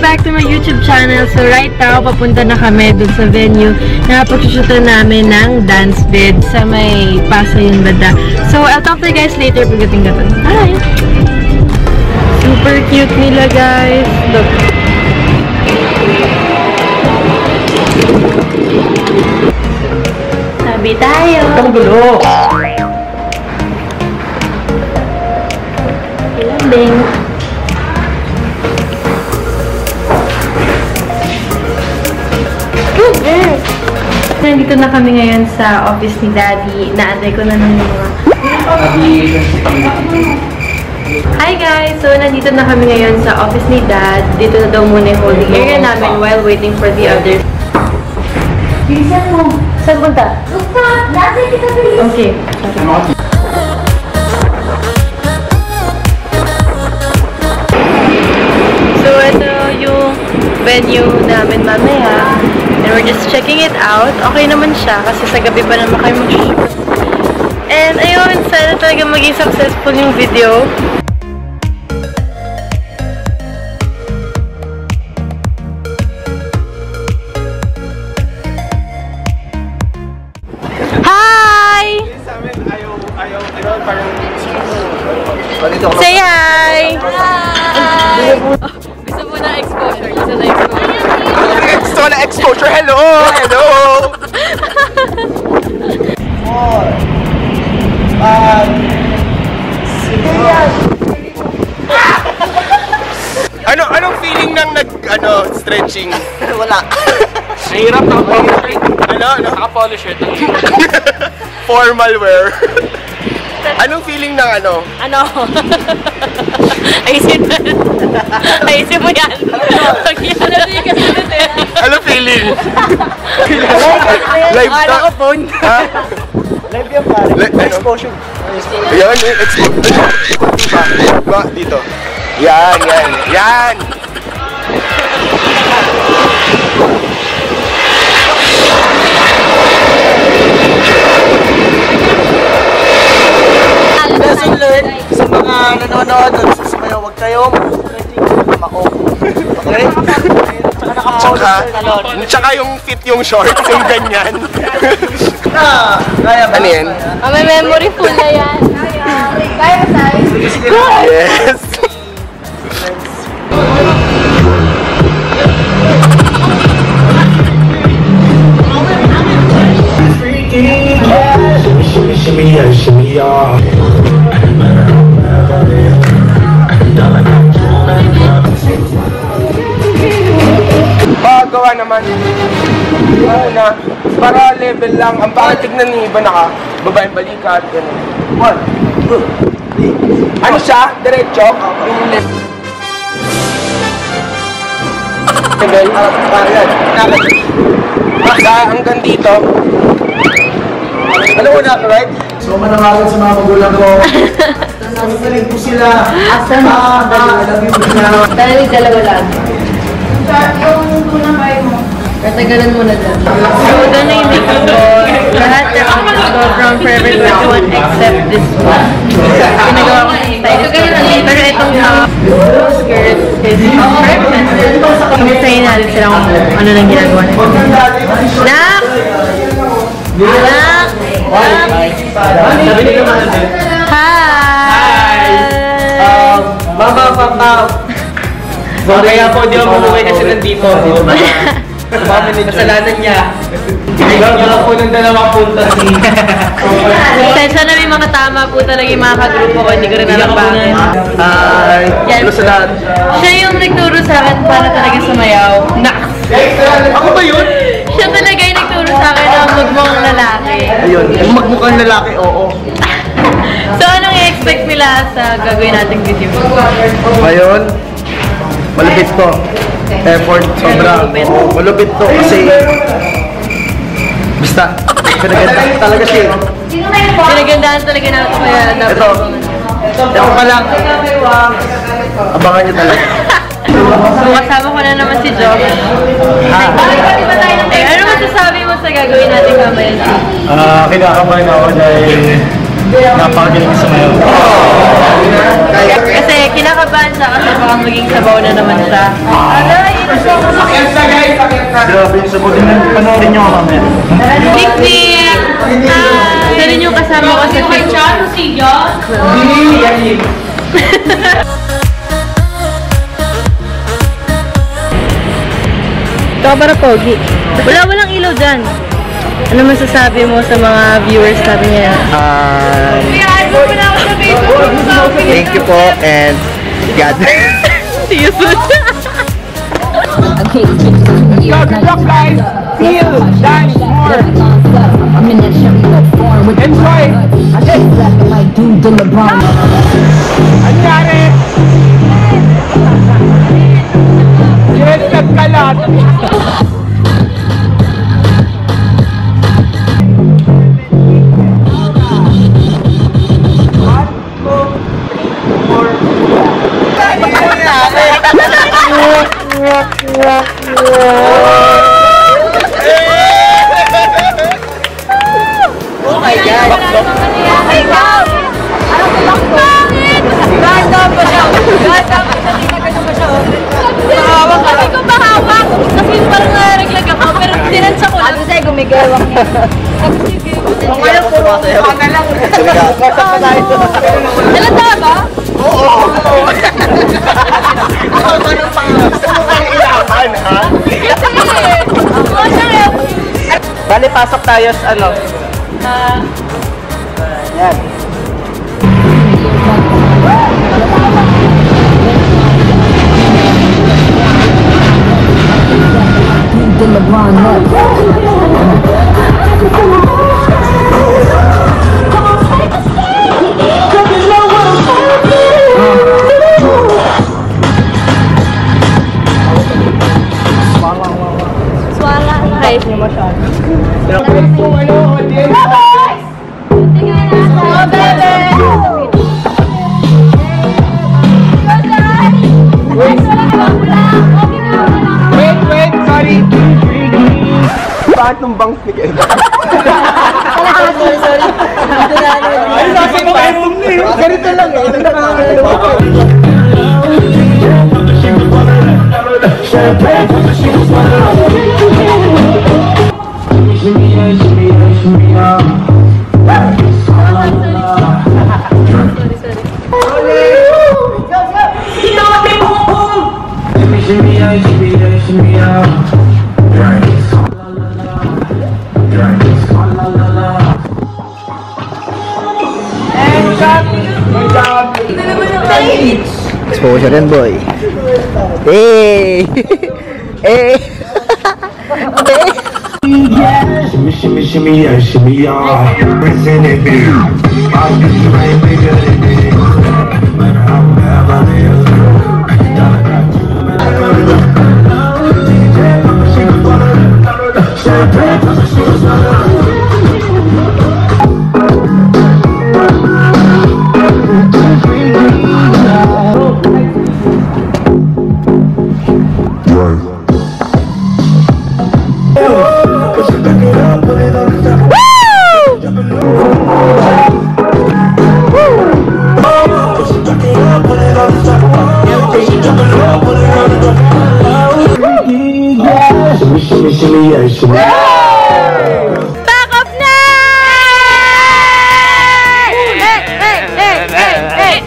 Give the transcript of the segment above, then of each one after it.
back to my YouTube channel. So right now, papunta na kami dun sa venue na pagsusutan namin ng dance vid sa may Pasay Banda. So I'll talk to you guys later pagdating na dun. Bye! Super cute nila, guys. Look. Sabi tayo. Ang gulo. Ilambing. Nandito na kami ngayon sa office ni Daddy. Naantay ko na ng mga... Hi guys! So, nandito na kami ngayon sa office ni Dad. Dito na daw muna yung holding area namin while waiting for the others. Bilisan mo! Saan punta? Okay. So, ito yung venue namin mamaya. And we're just checking it out. Okay naman siya kasi sa gabi pa naman kayo mag-shoot. And ayun, sana talaga maging successful yung video. Hi! Say hi! Hi! Gusto mo na exposure? Gusto na exposure? Gusto na exposure! Hello! Hello! 4 sige yan! Anong feeling ng stretching? Wala. Nahirap na polo shirt. Naka-polo shirt. Formal wear. Anong feeling ng Ayusin mo yan. Anong feeling? Live talk. Ano ka phone? Ha? Live yan pare. Exposure. Yan, exposure. Ba, dito. Yan. Lesson learned sa mga nanonood at susumayaw, huwag kayong mako. Okay? Tsaka yung fit yung short, yung ganyan. Kaya ba? Ano yan? May memory full na yan. Kaya tayo. Yes! Pagawa naman. Una, para level lang. Ang bakit tignan ni iba babaeng balikat. 1, 2, 3. Ano siya? Diretso? Level? Basta hanggang dito. Alam mo na, right? So, manawagan sa mga magulang ko. Sasalit po sila. Asa na? Dalawa lang. Yung tunang bahay mo. Katagalan mo na dyan. So, doon na yung decor. Lahat na ang decor from Forever 21 except this one. Pinagawa ko ng style. Pero itong skirt is perfect. Kamisayin natin sila kung ano lang ginagawa nila. Nak! Nak! Hi! Mama, Papa. Kaya po, di ba bumuhay kasi nandito. Kasalanan niya. Gagawin po ng 2 punta. Sensya na may mga tama po talaga yung mga kagrupo ko, hindi ko rin alam bakit. Hello sa lahat. Siya yung nagturo sa akin para talaga sumayaw. Ako ba yun? Siya talaga yung nagturo sa akin ng magmukhang lalaki. Ayun, yung magmukhang lalaki, oo. So, anong i-expect nila sa gagawin nating video? Ngayon, malupit to. Effort, sobra. Malupit to kasi basta, pinagandaan talaga siya. Pinagandaan talaga na ito kaya dapat. Ito pa lang. Abangan nyo talaga. So, kasama ko na naman si Josh. Ano masasabi mo sa gagawin natin mamaya? Kinakabahan ako dahil napakagaling sa mayo. Kasi kinakabahan bansa kasi baka maging sabaw na naman siya. Aray, Sakit na guys, sakit na. Grabe, sabutin na. Panoorin nyo ako mamaya. Picnic! Ito rin yung kasama ko sa picnic. Ito para pogi. Walang ilaw dyan. Ano masasabi mo sa mga viewers natin niya? Thank you po and God. See you soon. So, good luck guys. Feel, dance more. Enjoy. Anyari? Yes, nagkalat. Oh my God! Ganda pa siya. Tinagano pa siya. Mahawak ka. Sabi ko mahawak. Kasi parang naraglag ako. Pero tinansa ko lang. Ano sa'yo gumigawak niya. Kung ngayon, puro ka na lang. Halata ba? Oo. Ako ba ng pangalan? Gusto mo kang ilaman, ha? Bali, pasok tayo sa ano? Yan. Swala. Kahit niyo masyado. Kung ano, audience. Oh, bebe! Wait, sorry. Bakit nung bangs ni Ken? Sorry. Ay, nasa mo kayo ganito lang eh. Ito Exposure yan, boy. Hey! Hey! Shimmy, shimmy, shimmy, yeah, shimmy, yeah. Pressing it, baby. I'll get you right, bigger than this. Matter how bad I live. DJ, she was one of them. Champagne, she was one of them. Shimmy, shimmy, yeah, shimmy. Back up na! Hey!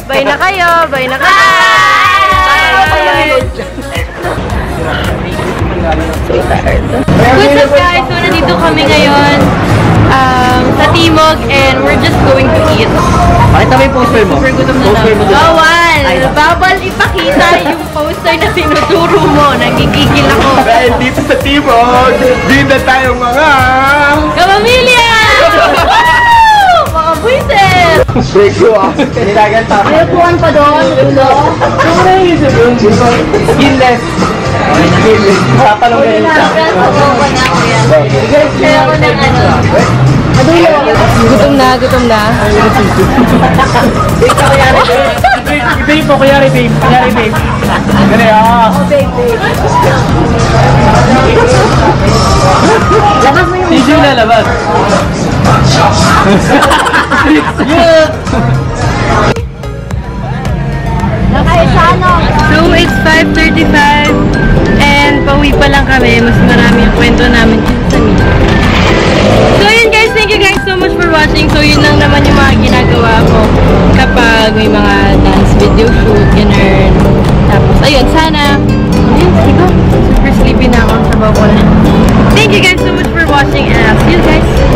Bay na kayo! What's up guys? So nandito kami ngayon sa Timog and we're just going to eat. Pakita mo yung poster mo. Super gutom na Poster mo daw. doon. Bawal! Bawal ipakita yung poster na tinuturo mo. Nagigigil ako. Dahil dito sa Timog, dito tayo mga... Kapamilya! Mga buisit! Break you off. Nilagan pa. May upuan pa doon, ulo. Skinless. Wala pa lang ganyan siya. Kaya ko ng ano. Gutom na. Babe po, kunyari babe. Gani ah. Labas mo yung Hindi na labas. 5:35 and pauwi pa lang kami. Mas marami yung kwento namin sa Mia. So yun guys, thank you guys so much for watching. So yun lang naman yung mga ginagawa ko kapag may mga dance video shoot, ganun. Tapos ayun, sana ayun, sige, super sleepy na ako sa bawal. Thank you guys so much for watching and I'll see you guys